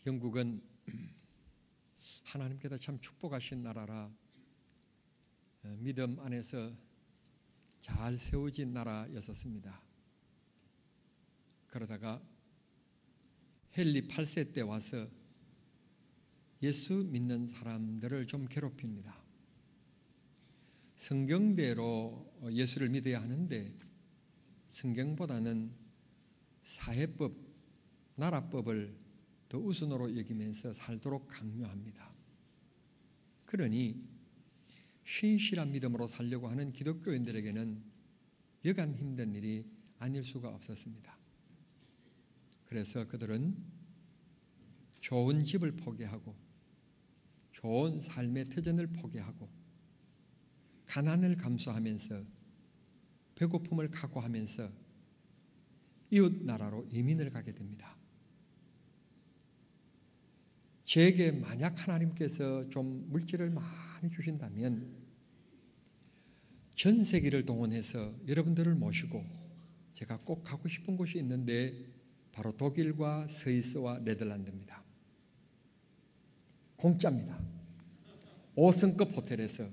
영국은 하나님께서 참 축복하신 나라라 믿음 안에서 잘 세워진 나라였었습니다. 그러다가 헨리 8세 때 와서 예수 믿는 사람들을 좀 괴롭힙니다. 성경대로 예수를 믿어야 하는데 성경보다는 사회법, 나라법을 더 우선으로 여기면서 살도록 강요합니다. 그러니 신실한 믿음으로 살려고 하는 기독교인들에게는 여간 힘든 일이 아닐 수가 없었습니다. 그래서 그들은 좋은 집을 포기하고 좋은 삶의 터전을 포기하고 가난을 감수하면서 배고픔을 각오하면서 이웃 나라로 이민을 가게 됩니다. 저에게 만약 하나님께서 좀 물질을 많이 주신다면 전 세계를 동원해서 여러분들을 모시고 제가 꼭 가고 싶은 곳이 있는데 바로 독일과 스위스와 네덜란드입니다. 공짜입니다. 5성급 호텔에서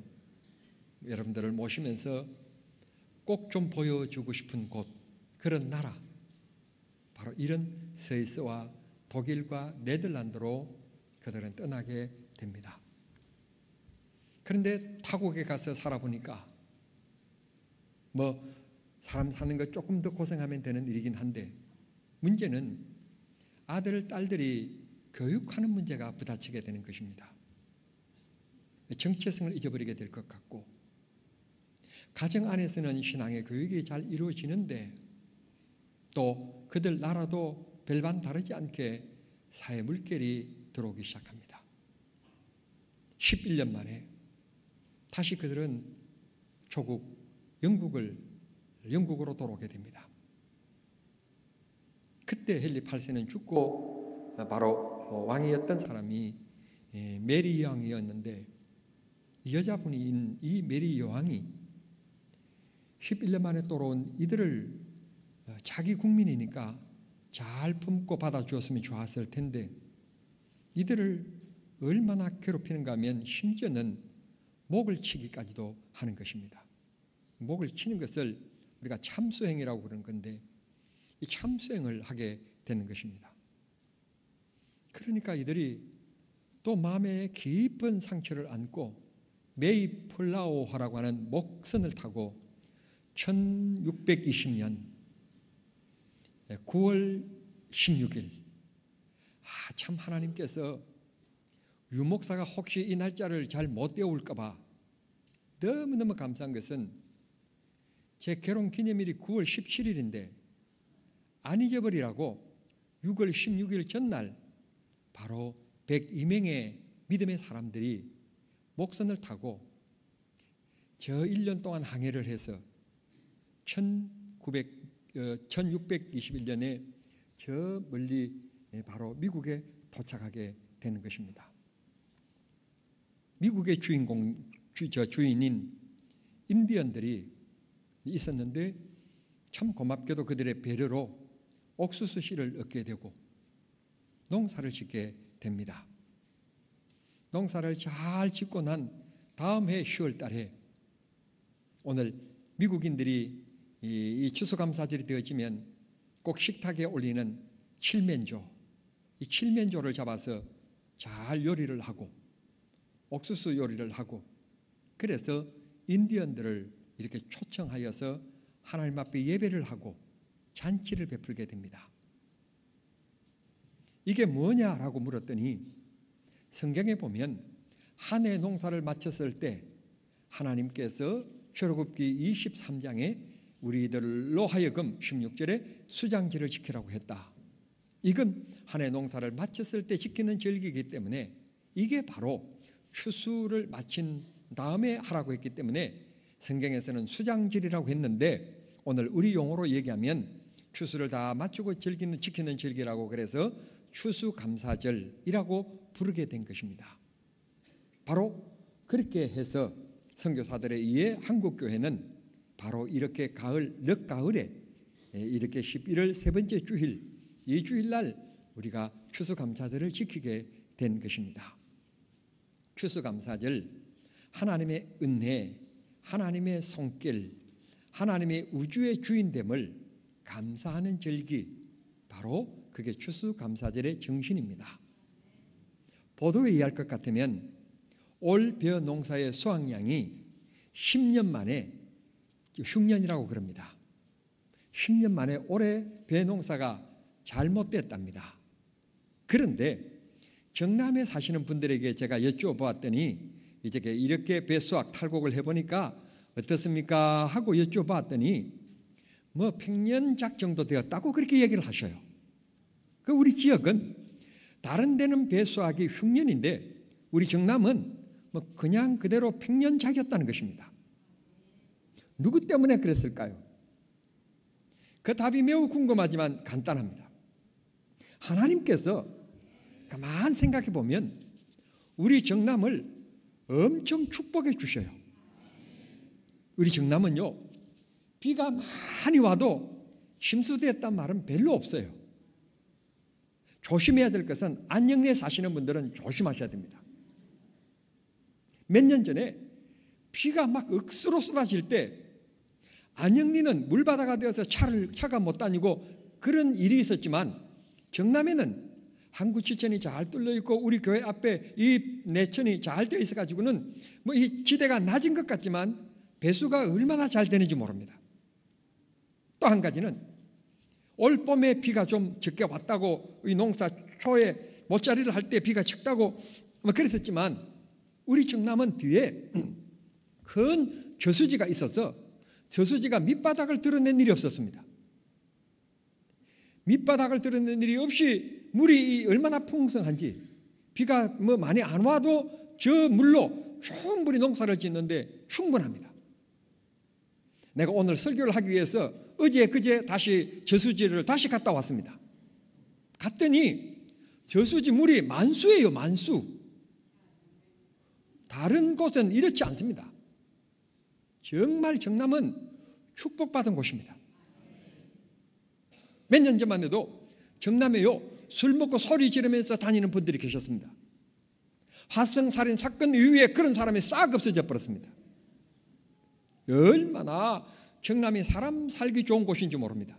여러분들을 모시면서 꼭 좀 보여주고 싶은 곳, 그런 나라, 바로 이런 스위스와 독일과 네덜란드로 그들은 떠나게 됩니다. 그런데 타국에 가서 살아보니까 사람 사는 거 조금 더 고생하면 되는 일이긴 한데 문제는 아들, 딸들이 교육하는 문제가 부딪히게 되는 것입니다. 정체성을 잊어버리게 될 것 같고 가정 안에서는 신앙의 교육이 잘 이루어지는데 또 그들 나라도 별반 다르지 않게 사회 물결이 들어오기 시작합니다. 11년 만에 다시 그들은 조국 영국으로 돌아오게 됩니다. 그때 헨리 8세는 죽고 바로 왕이었던 사람이 메리 여왕이었는데 이 여자분인 이 메리 여왕이 11년 만에 돌아온 이들을 자기 국민이니까 잘 품고 받아주었으면 좋았을 텐데 이들을 얼마나 괴롭히는가 하면 심지어는 목을 치기까지도 하는 것입니다. 목을 치는 것을 우리가 참수행이라고 그러는 건데 이 참수행을 하게 되는 것입니다. 그러니까 이들이 또 마음에 깊은 상처를 안고 메이플라워라고 하는 목선을 타고 1620년 9월 16일 참 하나님께서 유목사가 혹시 이 날짜를 잘 못 외울까 봐 너무너무 감사한 것은 제 결혼 기념일이 9월 17일인데 안 잊어버리라고 6월 16일 전날 바로 102명의 믿음의 사람들이 목선을 타고 저 1년 동안 항해를 해서 1621년에 저 멀리 바로 미국에 도착하게 되는 것입니다. 미국의 주인인 인디언들이 있었는데 참 고맙게도 그들의 배려로 옥수수 씨를 얻게 되고 농사를 짓게 됩니다. 농사를 잘 짓고 난 다음 해 10월 달에 오늘 미국인들이 이 추수감사절이 되어지면 꼭 식탁에 올리는 칠면조, 이 칠면조를 잡아서 잘 요리를 하고 옥수수 요리를 하고 그래서 인디언들을 이렇게 초청하여서 하나님 앞에 예배를 하고 잔치를 베풀게 됩니다. 이게 뭐냐라고 물었더니 성경에 보면 한 해 농사를 마쳤을 때 하나님께서 출애굽기 23장에 우리들로 하여금 16절에 수장제를 지키라고 했다. 이건 한 해 농사를 마쳤을 때 지키는 절기이기 때문에 이게 바로 추수를 마친 다음에 하라고 했기 때문에 성경에서는 수장절이라고 했는데 오늘 우리 용어로 얘기하면 추수를 다 마치고 지키는 절기라고 그래서 추수감사절이라고 부르게 된 것입니다. 바로 그렇게 해서 선교사들에 의해 한국교회는 바로 이렇게 늦가을에 이렇게 11월 세 번째 주일 이 주일날 우리가 추수감사절을 지키게 된 것입니다. 추수감사절, 하나님의 은혜, 하나님의 손길, 하나님의 우주의 주인됨을 감사하는 절기, 바로 그게 추수감사절의 정신입니다. 보도에 의할 것 같으면 올 벼 농사의 수확량이 10년 만에, 흉년이라고 그럽니다. 10년 만에 올해 벼 농사가 잘못됐답니다. 그런데 경남에 사시는 분들에게 제가 여쭤보았더니 이제 이렇게 벼 수확 탈곡을 해보니까 어떻습니까? 하고 여쭤봤더니 뭐 평년작 정도 되었다고 그렇게 얘기를 하셔요. 그 우리 지역은 다른 데는 벼 수확이 흉년인데 우리 경남은 뭐 그냥 그대로 평년작이었다는 것입니다. 누구 때문에 그랬을까요? 그 답이 매우 궁금하지만 간단합니다. 하나님께서 가만 생각해 보면 우리 정남을 엄청 축복해 주셔요. 우리 정남은요, 비가 많이 와도 심수됐단 말은 별로 없어요. 조심해야 될 것은 안영리에 사시는 분들은 조심하셔야 됩니다. 몇 년 전에 비가 막 억수로 쏟아질 때 안영리는 물바다가 되어서 차가 못 다니고 그런 일이 있었지만 경남에는 항구치천이 잘 뚫려 있고 우리 교회 앞에 이 내천이 잘 되어 있어 가지고는 뭐 이 지대가 낮은 것 같지만 배수가 얼마나 잘 되는지 모릅니다. 또 한 가지는 올 봄에 비가 좀 적게 왔다고 이 농사 초에 모짜리를 할 때 비가 적다고 뭐 그랬었지만 우리 경남은 뒤에 큰 저수지가 있어서 저수지가 밑바닥을 드러낸 일이 없었습니다. 밑바닥을 드러낸 일이 없이 물이 얼마나 풍성한지 비가 뭐 많이 안 와도 저 물로 충분히 농사를 짓는데 충분합니다. 내가 오늘 설교를 하기 위해서 어제 그제 다시 저수지를 다시 갔다 왔습니다. 갔더니 저수지 물이 만수예요. 만수. 다른 곳은 이렇지 않습니다. 정말 정남은 축복받은 곳입니다. 몇 년 전만 해도 정남에요, 술 먹고 소리 지르면서 다니는 분들이 계셨습니다. 화성살인 사건 이후에 그런 사람이 싹 없어져 버렸습니다. 얼마나 정남이 사람 살기 좋은 곳인지 모릅니다.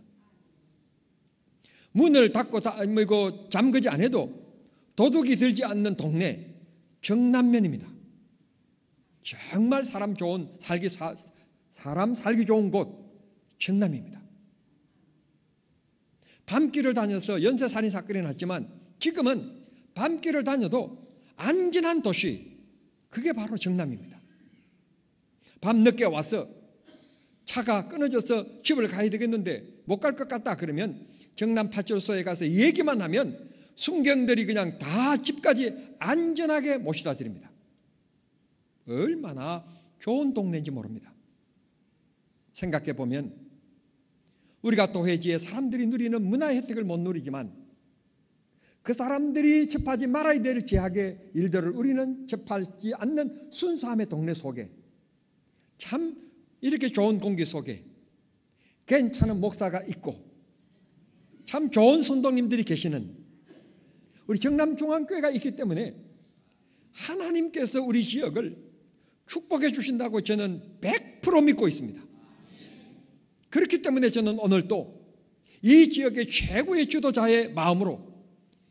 문을 닫고 잠그지 않아도 도둑이 들지 않는 동네 정남면입니다. 정말 사람 살기 좋은 곳 정남입니다. 밤길을 다녀서 연쇄살인 사건이 났지만 지금은 밤길을 다녀도 안전한 도시, 그게 바로 정남입니다. 밤늦게 와서 차가 끊어져서 집을 가야 되겠는데 못 갈 것 같다 그러면 정남 파출소에 가서 얘기만 하면 순경들이 그냥 다 집까지 안전하게 모시다 드립니다. 얼마나 좋은 동네인지 모릅니다. 생각해 보면 우리가 도회지에 사람들이 누리는 문화의 혜택을 못 누리지만 그 사람들이 접하지 말아야 될 제약의 일들을 우리는 접하지 않는 순수함의 동네 속에 참 이렇게 좋은 공기 속에 괜찮은 목사가 있고 참 좋은 선동님들이 계시는 우리 정남중앙교회가 있기 때문에 하나님께서 우리 지역을 축복해 주신다고 저는 100% 믿고 있습니다. 그렇기 때문에 저는 오늘 또 이 지역의 최고의 지도자의 마음으로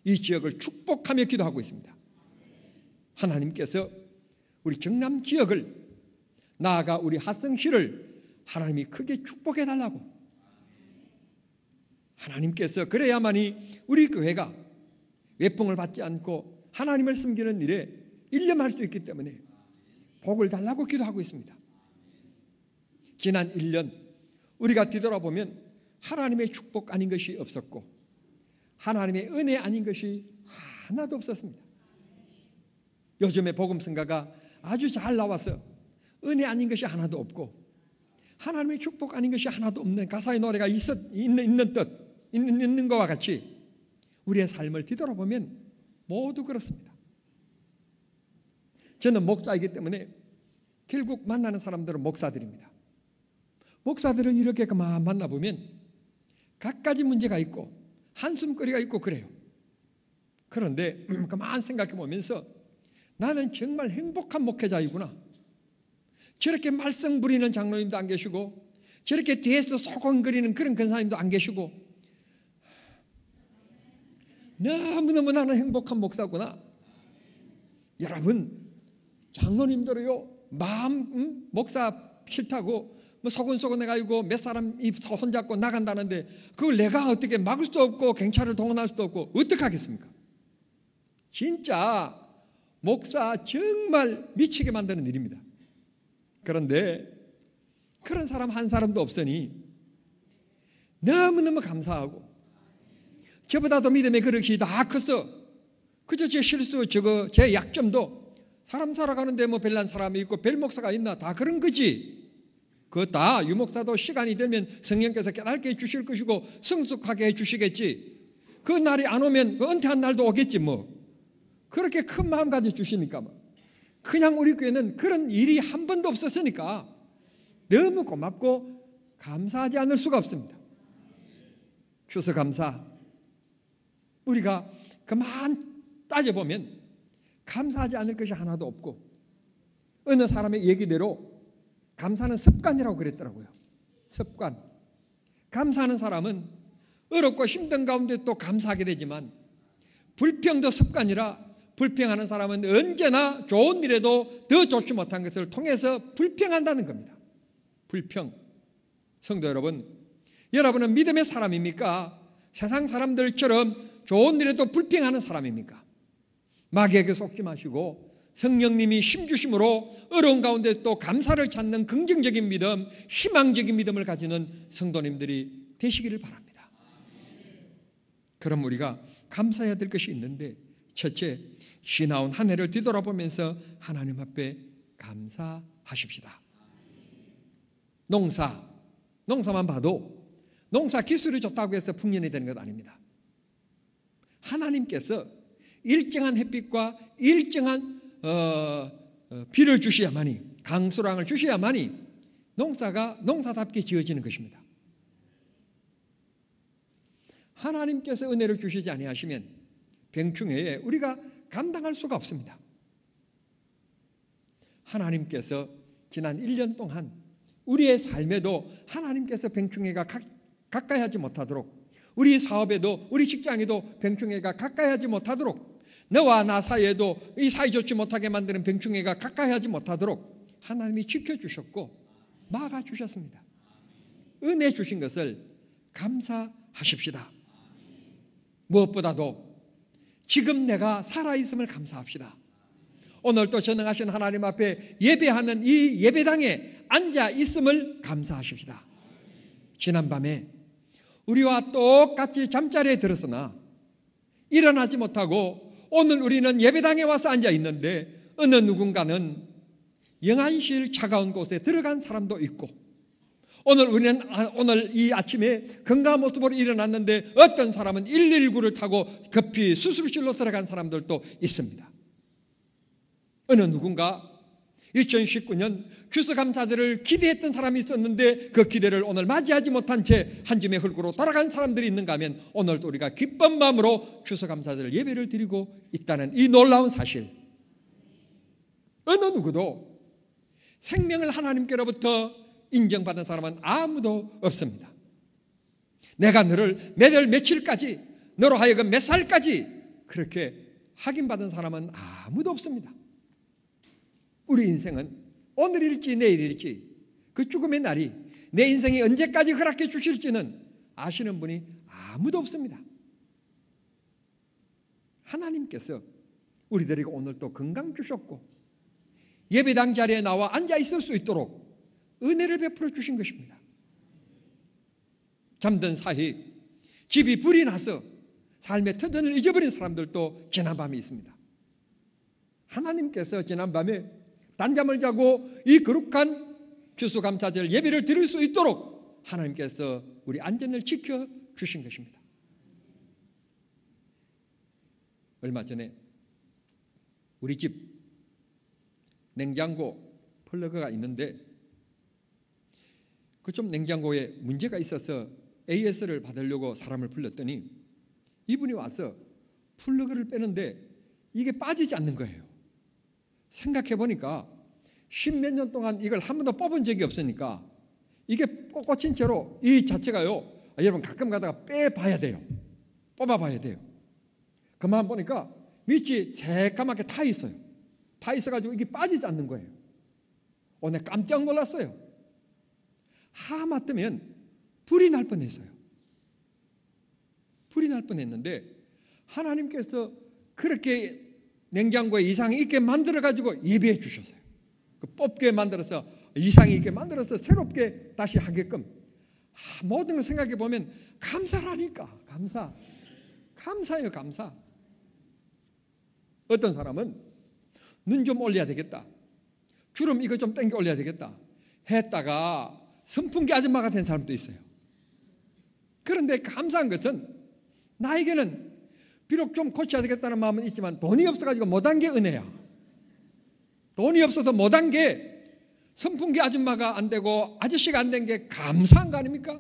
이 지역을 축복하며 기도하고 있습니다. 하나님께서 우리 경남 지역을 나아가 우리 하성시를 하나님이 크게 축복해 달라고, 하나님께서 그래야만이 우리 교회가 외풍을 받지 않고 하나님을 섬기는 일에 일념할 수 있기 때문에 복을 달라고 기도하고 있습니다. 지난 1년 우리가 뒤돌아보면 하나님의 축복 아닌 것이 없었고 하나님의 은혜 아닌 것이 하나도 없었습니다. 요즘에 복음성가가 아주 잘 나와서 은혜 아닌 것이 하나도 없고 하나님의 축복 아닌 것이 하나도 없는 가사의 노래가 있는 것과 같이 우리의 삶을 뒤돌아보면 모두 그렇습니다. 저는 목사이기 때문에 결국 만나는 사람들은 목사들입니다. 목사들을 이렇게 만나보면 갖가지 문제가 있고 한숨거리가 있고 그래요. 그런데 가만 생각해 보면서 나는 정말 행복한 목회자이구나. 저렇게 말썽 부리는 장로님도 안 계시고 저렇게 뒤에서 소곤거리는 그런 권사님도 안 계시고 너무너무 나는 행복한 목사구나. 여러분, 장로님들이요 마음 목사 싫다고 뭐 소곤소곤 해가지고 몇 사람 입 손잡고 나간다는데 그걸 내가 어떻게 막을 수도 없고 경찰을 동원할 수도 없고 어떻게 하겠습니까? 진짜 목사 정말 미치게 만드는 일입니다. 그런데 그런 사람 한 사람도 없으니 너무너무 감사하고, 저보다도 믿음의 그릇이 다 컸어. 그저 제 실수, 제 약점도 사람 살아가는데 뭐 별난 사람이 있고 별 목사가 있나, 다 그런 거지. 그거 다 유목사도 시간이 되면 성령께서 깨닫게 해주실 것이고 성숙하게 해주시겠지. 그 날이 안 오면 그 은퇴한 날도 오겠지 뭐. 그렇게 큰 마음 가져주시니까 뭐. 그냥 우리 교회는 그런 일이 한 번도 없었으니까 너무 고맙고 감사하지 않을 수가 없습니다. 추수감사. 우리가 그만 따져보면 감사하지 않을 것이 하나도 없고, 어느 사람의 얘기대로 감사는 습관이라고 그랬더라고요. 습관. 감사하는 사람은 어렵고 힘든 가운데 또 감사하게 되지만, 불평도 습관이라 불평하는 사람은 언제나 좋은 일에도 더 좋지 못한 것을 통해서 불평한다는 겁니다. 불평. 성도 여러분, 여러분은 믿음의 사람입니까? 세상 사람들처럼 좋은 일에도 불평하는 사람입니까? 마귀에게 속지 마시고 성령님이 힘주심으로 어려운 가운데 또 감사를 찾는 긍정적인 믿음, 희망적인 믿음을 가지는 성도님들이 되시기를 바랍니다. 그럼 우리가 감사해야 될 것이 있는데, 첫째, 지나온 한 해를 뒤돌아보면서 하나님 앞에 감사하십시다. 농사만 봐도 농사 기술이 좋다고 해서 풍년이 되는 것 아닙니다. 하나님께서 일정한 햇빛과 일정한 비를 주셔야만이, 강수량을 주셔야만이 농사가 농사답게 지어지는 것입니다. 하나님께서 은혜를 주시지 아니하시면 병충해에 우리가 감당할 수가 없습니다. 하나님께서 지난 1년 동안 우리의 삶에도 하나님께서 병충해가 가까이 하지 못하도록, 우리 사업에도 우리 직장에도 병충해가 가까이 하지 못하도록, 너와 나 사이에도 이 사이 좋지 못하게 만드는 병충해가 가까이 하지 못하도록 하나님이 지켜주셨고 막아주셨습니다. 은혜 주신 것을 감사하십시다. 무엇보다도 지금 내가 살아있음을 감사합시다. 오늘 또 전능하신 하나님 앞에 예배하는 이 예배당에 앉아있음을 감사하십시다. 지난밤에 우리와 똑같이 잠자리에 들었으나 일어나지 못하고 오늘 우리는 예배당에 와서 앉아있는데, 어느 누군가는 영안실 차가운 곳에 들어간 사람도 있고, 오늘 이 아침에 건강한 모습으로 일어났는데 어떤 사람은 119를 타고 급히 수술실로 들어간 사람들도 있습니다. 어느 누군가 2019년 추수감사절을 기대했던 사람이 있었는데 그 기대를 오늘 맞이하지 못한 채 한 줌의 흙으로 돌아간 사람들이 있는가 하면, 오늘도 우리가 기쁜 마음으로 추수감사절 예배를 드리고 있다는 이 놀라운 사실. 어느 누구도 생명을 하나님께로부터 인정받은 사람은 아무도 없습니다. 내가 너를 몇 월 며칠까지, 너로 하여금 몇 살까지 그렇게 확인받은 사람은 아무도 없습니다. 우리 인생은 오늘일지 내일일지, 그 죽음의 날이 내 인생이 언제까지 허락해 주실지는 아시는 분이 아무도 없습니다. 하나님께서 우리들에게 오늘 또 건강 주셨고 예배당 자리에 나와 앉아 있을 수 있도록 은혜를 베풀어 주신 것입니다. 잠든 사이 집이 불이 나서 삶의 터전을 잊어버린 사람들도 지난밤에 있습니다. 하나님께서 지난밤에 단잠을 자고 이 거룩한 추수감사절 예배를 드릴 수 있도록 하나님께서 우리 안전을 지켜주신 것입니다. 얼마 전에 우리 집 냉장고 플러그가 있는데 그 좀 냉장고에 문제가 있어서 AS를 받으려고 사람을 불렀더니 이분이 와서 플러그를 빼는데 이게 빠지지 않는 거예요. 생각해 보니까 10몇 년 동안 이걸 한 번도 뽑은 적이 없으니까 이게 꽂힌 채로 이 자체가요, 여러분 가끔 가다가 빼봐야 돼요. 뽑아봐야 돼요. 그만 보니까 밑이 새까맣게 타 있어요. 타 있어가지고 이게 빠지지 않는 거예요. 오늘 깜짝 놀랐어요. 하마터면 불이 날 뻔했어요. 불이 날 뻔했는데 하나님께서 그렇게 냉장고에 이상이 있게 만들어가지고 예배해 주셨어요. 뽑게 만들어서 이상이 있게 만들어서 새롭게 다시 하게끔. 모든 걸 생각해 보면 감사라니까. 감사예요. 감사. 어떤 사람은 눈 좀 올려야 되겠다, 주름 이거 좀 당겨 올려야 되겠다 했다가 선풍기 아줌마가 된 사람도 있어요. 그런데 감사한 것은 나에게는 비록 좀 고쳐야 되겠다는 마음은 있지만 돈이 없어가지고 못한 게 은혜야. 돈이 없어서 못한 게 선풍기 아줌마가 안 되고 아저씨가 안 된 게 감사한 거 아닙니까?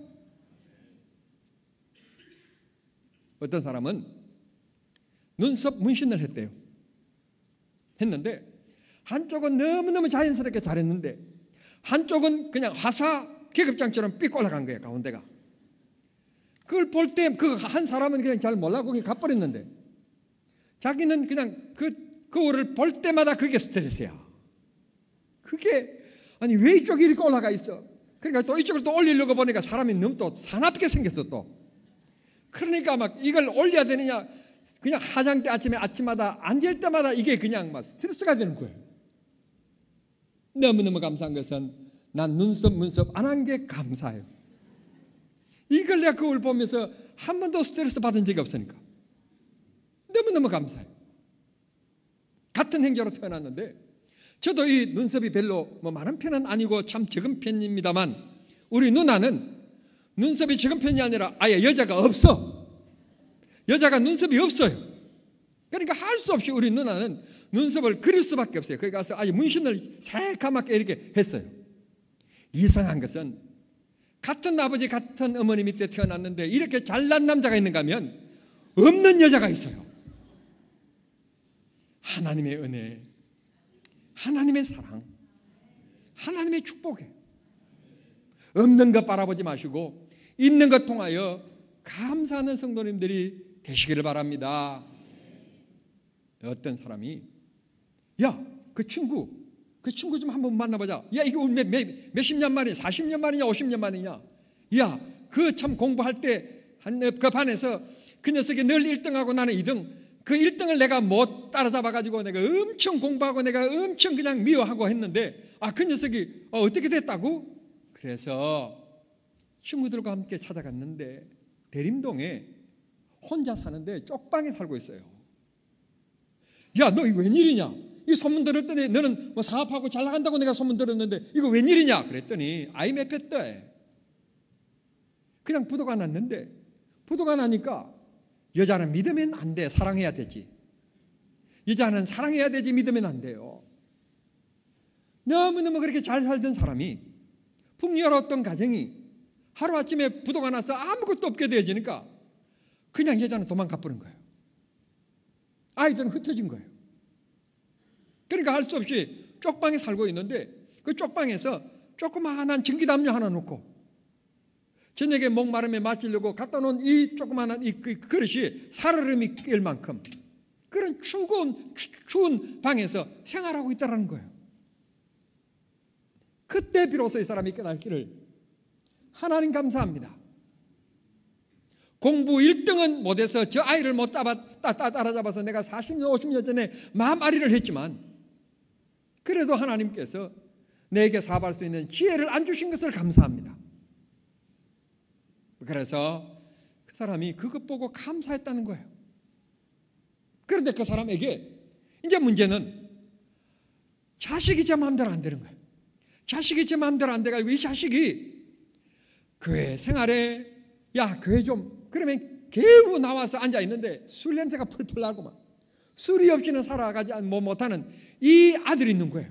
어떤 사람은 눈썹 문신을 했는데 한쪽은 너무너무 자연스럽게 잘했는데 한쪽은 그냥 화사 계급장처럼 삐 올라간 거예요. 가운데가. 그걸 볼 때 그 한 사람은 그냥 잘 몰라고 그냥 가버렸는데 자기는 그냥 그거를 볼 때마다 그게 스트레스야. 그게 아니 왜 이쪽이 이렇게 올라가 있어? 그러니까 또 이쪽을 또 올리려고 보니까 사람이 너무 또 사납게 생겼어 또. 그러니까 막 이걸 올려야 되느냐, 그냥 화장대 아침마다 앉을 때마다 이게 그냥 막 스트레스가 되는 거예요. 너무너무 감사한 것은 난 눈썹 문썹 안 한 게 감사해요. 이걸 내가 그걸 보면서 한 번도 스트레스 받은 적이 없으니까 너무너무 감사해요. 같은 행자로 태어났는데 저도 이 눈썹이 별로 많은 편은 아니고 참 적은 편입니다만 우리 누나는 눈썹이 적은 편이 아니라 아예 여자가 없어. 여자가 눈썹이 없어요. 그러니까 할 수 없이 우리 누나는 눈썹을 그릴 수밖에 없어요. 거기 가서 아주 문신을 새까맣게 이렇게 했어요. 이상한 것은 같은 아버지 같은 어머니 밑에 태어났는데 이렇게 잘난 남자가 있는가 하면 없는 여자가 있어요. 하나님의 은혜, 하나님의 사랑, 하나님의 축복에 없는 것 바라보지 마시고 있는 것 통하여 감사하는 성도님들이 되시기를 바랍니다. 어떤 사람이 그 친구 좀 한번 만나보자. 이거 몇십 년 만이냐, 40년 만이냐, 50년 만이냐. 그 참 공부할 때 그 반에서 그 녀석이 늘 1등하고 나는 2등. 그 1등을 내가 못 따라잡아가지고 내가 엄청 공부하고 내가 엄청 그냥 미워하고 했는데 그 녀석이 어떻게 됐다고? 그래서 친구들과 함께 찾아갔는데 대림동에 혼자 사는데 쪽방에 살고 있어요. 너 이거 웬일이냐? 이 소문 들었더니 너는 사업하고 잘 나간다고 내가 소문 들었는데 이거 웬일이냐? 그랬더니 IMF였대. 그냥 부도가 났는데 부도가 나니까 여자는 믿으면 안 돼. 사랑해야 되지. 여자는 사랑해야 되지 믿으면 안 돼요. 너무너무 그렇게 잘 살던 사람이 풍요로웠던 가정이 하루아침에 부도가 나서 아무것도 없게 되어지니까 그냥 여자는 도망가 버린 거예요. 아이들은 흩어진 거예요. 그러니까 할 수 없이 쪽방에 살고 있는데 그 쪽방에서 조그마한 전기담요 하나 놓고 저녁에 목마름에 마시려고 갖다 놓은 이 조그마한 이 그릇이 살얼음이 낄 만큼 그런 추운 방에서 생활하고 있다는 거예요. 그때 비로소 이 사람이 깨닫기를 하나님 감사합니다. 공부 1등은 못해서 저 아이를 못 따라잡아서 내가 40년 50년 전에 마음앓이를 했지만 그래도 하나님께서 내게 사업할 수 있는 지혜를 안 주신 것을 감사합니다. 그래서 그 사람이 그것 보고 감사했다는 거예요. 그런데 그 사람에게 이제 문제는 자식이 제 마음대로 안 되는 거예요. 자식이 제 마음대로 안 돼가지고 이 자식이 교회 생활에 교회 좀 그러면 겨우 나와서 앉아 있는데 술 냄새가 풀풀 나고만 술이 없이는 살아가지 못하는 이 아들이 있는 거예요.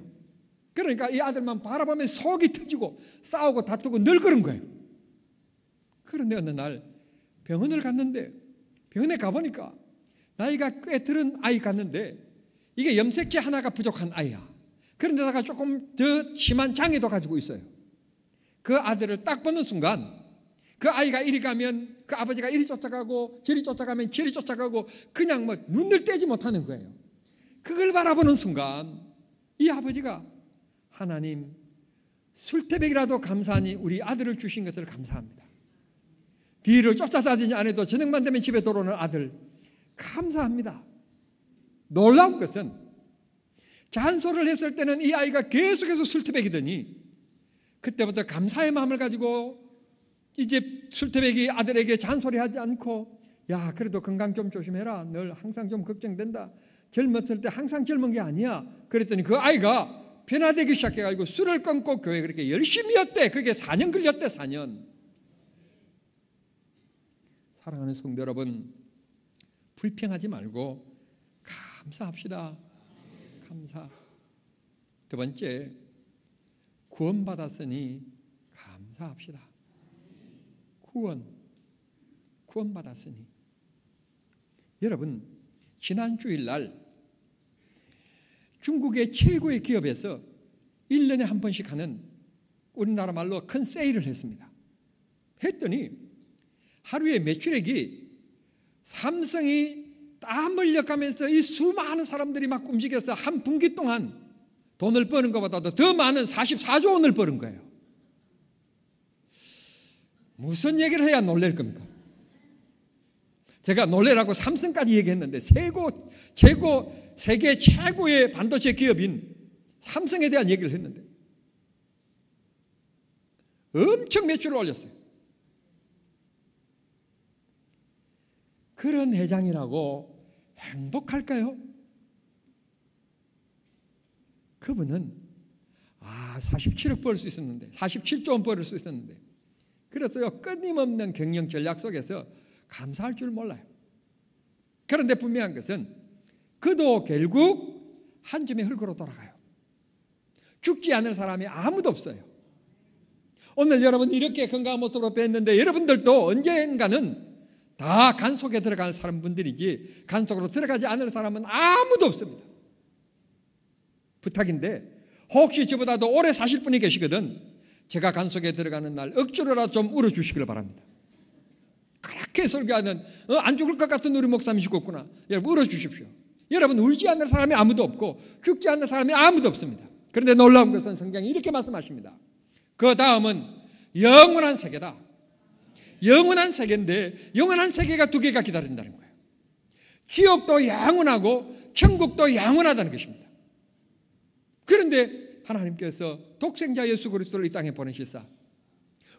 그러니까 이 아들만 바라보면 속이 터지고 싸우고 다투고 늘 그런 거예요. 그런데 어느 날 병원을 갔는데 병원에 가보니까 나이가 꽤 들은 아이 같는데 이게 염색기 하나가 부족한 아이야. 그런데다가 조금 더 심한 장애도 가지고 있어요. 그 아들을 딱 보는 순간 그 아이가 이리 가면 그 아버지가 이리 쫓아가고 저리 쫓아가면 저리 쫓아가고 그냥 뭐 눈을 떼지 못하는 거예요. 그걸 바라보는 순간 이 아버지가 하나님, 술태백이라도 감사하니 우리 아들을 주신 것을 감사합니다. 뒤를 쫓아다니지 않아도 저녁만 되면 집에 돌아오는 아들 감사합니다. 놀라운 것은 잔소리를 했을 때는 이 아이가 계속해서 술태백이더니 그때부터 감사의 마음을 가지고 이제 술태백이 아들에게 잔소리하지 않고 야 그래도 건강 좀 조심해라. 늘 항상 좀 걱정된다. 젊었을 때 항상 젊은 게 아니야. 그랬더니 그 아이가 변화되기 시작해가지고 술을 끊고 교회 그렇게 열심히였대. 그게 4년 걸렸대. 4년. 사랑하는 성도 여러분, 불평하지 말고 감사합시다. 감사. 두 번째, 구원받았으니 감사합시다. 구원받았으니. 여러분, 지난 주일날 중국의 최고의 기업에서 1년에 한 번씩 하는 우리나라 말로 큰 세일을 했습니다. 했더니 하루에 매출액이 삼성이 땀 흘려가면서 이 수많은 사람들이 막 움직여서 한 분기 동안 돈을 버는 것보다도 더 많은 44조 원을 버는 거예요. 무슨 얘기를 해야 놀랄 겁니까? 제가 놀래라고 삼성까지 얘기했는데 세계 최고의 반도체 기업인 삼성에 대한 얘기를 했는데 엄청 매출을 올렸어요. 그런 회장이라고 행복할까요? 그분은 47억 벌 수 있었는데 47조 원 벌을 수 있었는데 그래서요 끊임없는 경영 전략 속에서 감사할 줄 몰라요. 그런데 분명한 것은 그도 결국 한 점의 흙으로 돌아가요. 죽지 않을 사람이 아무도 없어요. 오늘 여러분 이렇게 건강한 모습으로 뵀는데 여러분들도 언젠가는 다 간 속에 들어갈 사람분들이지 간 속으로 들어가지 않을 사람은 아무도 없습니다. 부탁인데 혹시 저보다도 오래 사실 분이 계시거든 제가 간 속에 들어가는 날 억지로라도 좀 울어주시길 바랍니다. 그렇게 설교하는 안 죽을 것 같은 우리 목사님이시고 있구나. 여러분 울어주십시오. 여러분 울지 않는 사람이 아무도 없고 죽지 않는 사람이 아무도 없습니다. 그런데 놀라운 것은 성경이 이렇게 말씀하십니다. 그 다음은 영원한 세계다. 영원한 세계인데 영원한 세계가 두 개가 기다린다는 거예요. 지옥도 영원하고 천국도 영원하다는 것입니다. 그런데 하나님께서 독생자 예수 그리스도를 이 땅에 보내시사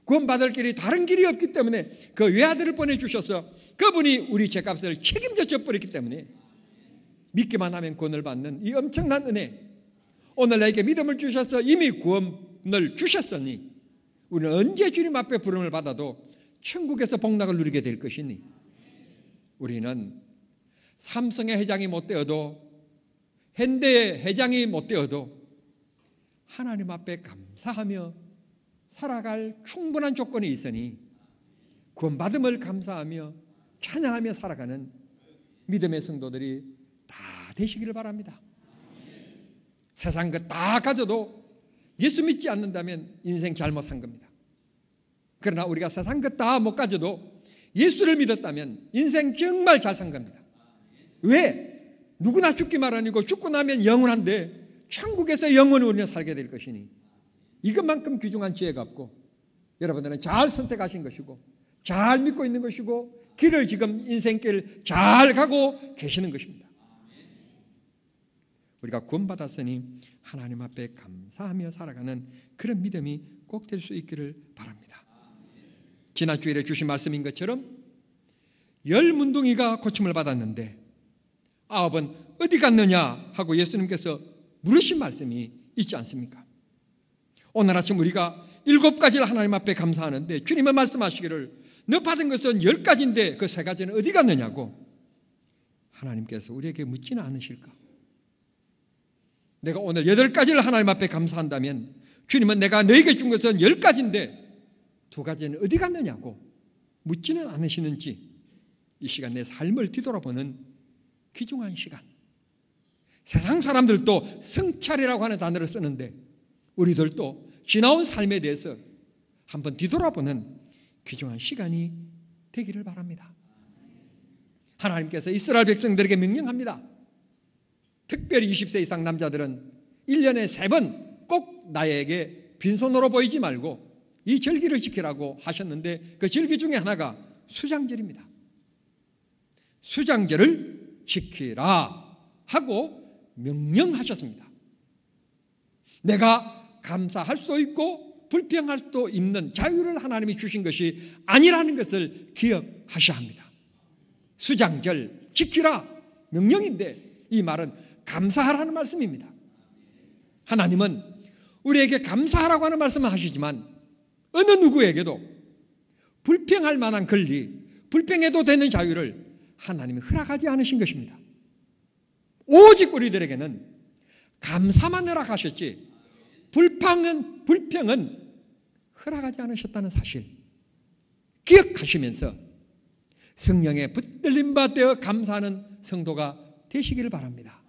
구원받을 길이 다른 길이 없기 때문에 그 외아들을 보내주셔서 그분이 우리 죄값을 책임져 져버렸기 때문에 믿기만 하면 구원을 받는 이 엄청난 은혜 오늘 나에게 믿음을 주셔서 이미 구원을 주셨으니 우리는 언제 주님 앞에 부름을 받아도 천국에서 복락을 누리게 될 것이니 우리는 삼성의 회장이 못 되어도 현대의 회장이 못 되어도 하나님 앞에 감사하며 살아갈 충분한 조건이 있으니 구원받음을 감사하며 찬양하며 살아가는 믿음의 성도들이 다 되시기를 바랍니다. 세상 것 다 가져도 예수 믿지 않는다면 인생 잘못 산 겁니다. 그러나 우리가 세상 것 다 못 가져도 예수를 믿었다면 인생 정말 잘 산 겁니다. 왜? 누구나 죽기만 아니고 죽고 나면 영원한데 천국에서 영원히 우리는 살게 될 것이니 이것만큼 귀중한 지혜가 없고 여러분들은 잘 선택하신 것이고 잘 믿고 있는 것이고 길을 지금 인생길 잘 가고 계시는 것입니다. 우리가 구원받았으니 하나님 앞에 감사하며 살아가는 그런 믿음이 꼭 될 수 있기를 바랍니다. 지난 주일에 주신 말씀인 것처럼 10문둥이가 고침을 받았는데 9은 어디 갔느냐 하고 예수님께서 물으신 말씀이 있지 않습니까? 오늘 아침 우리가 7가지를 하나님 앞에 감사하는데 주님은 말씀하시기를 너 받은 것은 10가지인데 그 3가지는 어디 갔느냐고 하나님께서 우리에게 묻지는 않으실까? 내가 오늘 8가지를 하나님 앞에 감사한다면 주님은 내가 너에게 준 것은 10가지인데 2가지는 어디 갔느냐고 묻지는 않으시는지 이 시간 내 삶을 뒤돌아보는 귀중한 시간. 세상 사람들도 성찰이라고 하는 단어를 쓰는데 우리들도 지나온 삶에 대해서 한번 뒤돌아보는 귀중한 시간이 되기를 바랍니다. 하나님께서 이스라엘 백성들에게 명령합니다. 특별히 20세 이상 남자들은 1년에 3번 꼭 나에게 빈손으로 보이지 말고 이 절기를 지키라고 하셨는데 그 절기 중에 하나가 수장절입니다. 수장절을 지키라 하고 명령하셨습니다. 내가 감사할 수도 있고 불평할 수도 있는 자유를 하나님이 주신 것이 아니라는 것을 기억하셔야 합니다. 수장절 지키라 명령인데 이 말은 감사하라는 말씀입니다. 하나님은 우리에게 감사하라고 하는 말씀을 하시지만 어느 누구에게도 불평할 만한 권리, 불평해도 되는 자유를 하나님이 허락하지 않으신 것입니다. 오직 우리들에게는 감사만 허락하셨지 불평은 허락하지 않으셨다는 사실 기억하시면서 성령의 붙들림 받아 감사하는 성도가 되시기를 바랍니다.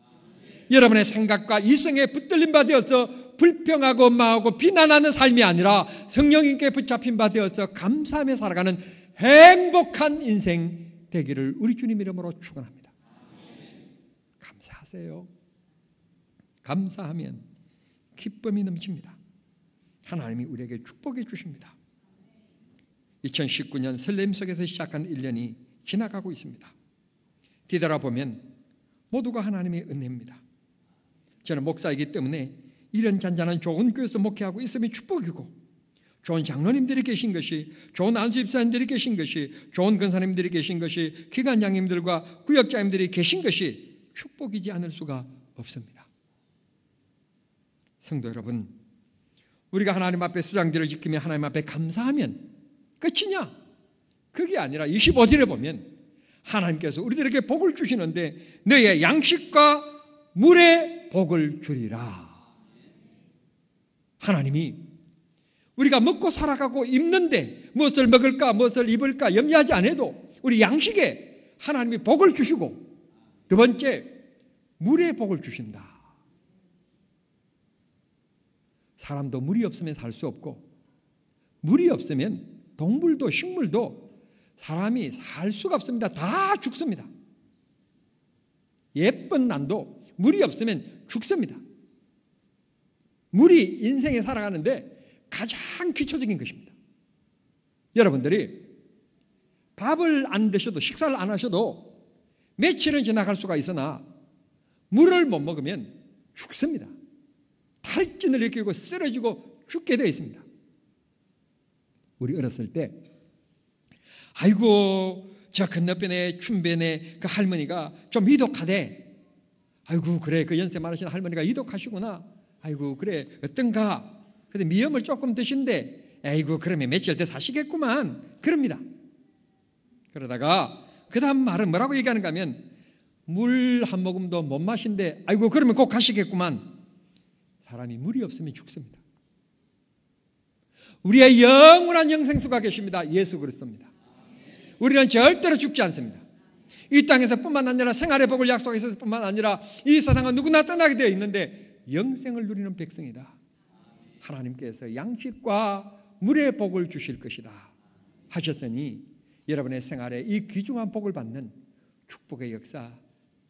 여러분의 생각과 이성에 붙들림 받아서 불평하고 마하고 비난하는 삶이 아니라 성령님께 붙잡힌 바 되어서 감사하며 살아가는 행복한 인생 되기를 우리 주님 이름으로 축원합니다. 감사하세요. 감사하면 기쁨이 넘칩니다. 하나님이 우리에게 축복해 주십니다. 2019년 설렘 속에서 시작한 1년이 지나가고 있습니다. 뒤돌아보면 모두가 하나님의 은혜입니다. 저는 목사이기 때문에 이런 잔잔한 좋은 교회에서 목회하고 있음이 축복이고 좋은 장로님들이 계신 것이, 좋은 안수집사님들이 계신 것이, 좋은 권사님들이 계신 것이, 기관장님들과 구역장님들이 계신 것이 축복이지 않을 수가 없습니다. 성도 여러분, 우리가 하나님 앞에 수장절을 지키며 하나님 앞에 감사하면 끝이냐? 그게 아니라 25절에 보면 하나님께서 우리들에게 복을 주시는데 너의 양식과 물의 복을 주리라. 하나님이 우리가 먹고 살아가고 입는데 무엇을 먹을까 무엇을 입을까 염려하지 않아도 우리 양식에 하나님이 복을 주시고 두 번째 물의 복을 주신다. 사람도 물이 없으면 살 수 없고 물이 없으면 동물도 식물도 사람이 살 수가 없습니다. 다 죽습니다. 예쁜 난도 물이 없으면 죽습니다. 물이 인생에 살아가는데 가장 기초적인 것입니다. 여러분들이 밥을 안 드셔도 식사를 안 하셔도 며칠은 지나갈 수가 있으나 물을 못 먹으면 죽습니다. 탈진을 일으키고 쓰러지고 죽게 되어 있습니다. 우리 어렸을 때 아이고 저 건너편에 춘변에 그 할머니가 좀 이독하대. 아이고 그래 그 연세 많으신 할머니가 이독하시구나. 아이고 그래 어떤가. 근데 미염을 조금 드신데 아이고 그러면 며칠 더 사시겠구만. 그럽니다. 그러다가 그 다음 말은 뭐라고 얘기하는가 하면 물 한 모금도 못 마신데 아이고 그러면 꼭 가시겠구만. 사람이 물이 없으면 죽습니다. 우리의 영원한 영생수가 계십니다. 예수 그리스도입니다. 우리는 절대로 죽지 않습니다. 이 땅에서 뿐만 아니라 생활의 복을 약속해서 뿐만 아니라 이 세상은 누구나 떠나게 되어 있는데 영생을 누리는 백성이다. 하나님께서 양식과 물의 복을 주실 것이다 하셨으니 여러분의 생활에 이 귀중한 복을 받는 축복의 역사,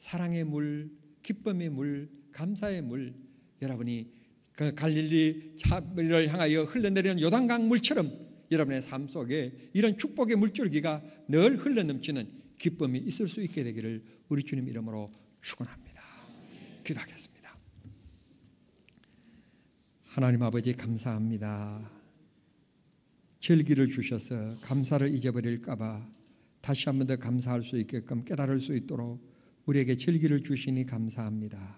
사랑의 물, 기쁨의 물, 감사의 물, 여러분이 그 갈릴리 사를 향하여 흘러내리는 요단강 물처럼 여러분의 삶 속에 이런 축복의 물줄기가 늘 흘러넘치는 기쁨이 있을 수 있게 되기를 우리 주님 이름으로 축원합니다. 기도하겠습니다. 하나님 아버지 감사합니다. 절기를 주셔서 감사를 잊어버릴까 봐 다시 한 번 더 감사할 수 있게끔 깨달을 수 있도록 우리에게 절기를 주시니 감사합니다.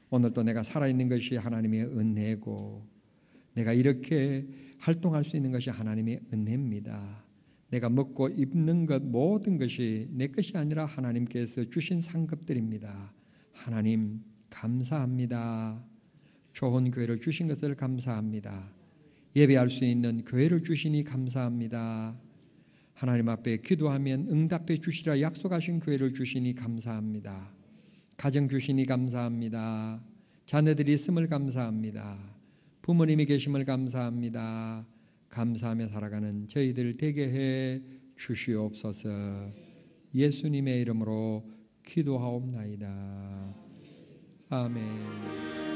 오늘도 내가 살아있는 것이 하나님의 은혜고 내가 이렇게 활동할 수 있는 것이 하나님의 은혜입니다. 내가 먹고 입는 것 모든 것이 내 것이 아니라 하나님께서 주신 상급들입니다. 하나님 감사합니다. 좋은 교회를 주신 것을 감사합니다. 예배할 수 있는 교회를 주시니 감사합니다. 하나님 앞에 기도하면 응답해 주시라 약속하신 교회를 주시니 감사합니다. 가정 주시니 감사합니다. 자녀들이 있음을 감사합니다. 부모님이 계심을 감사합니다. 감사하며 살아가는 저희들 되게 해 주시옵소서. 예수님의 이름으로 기도하옵나이다. 아멘.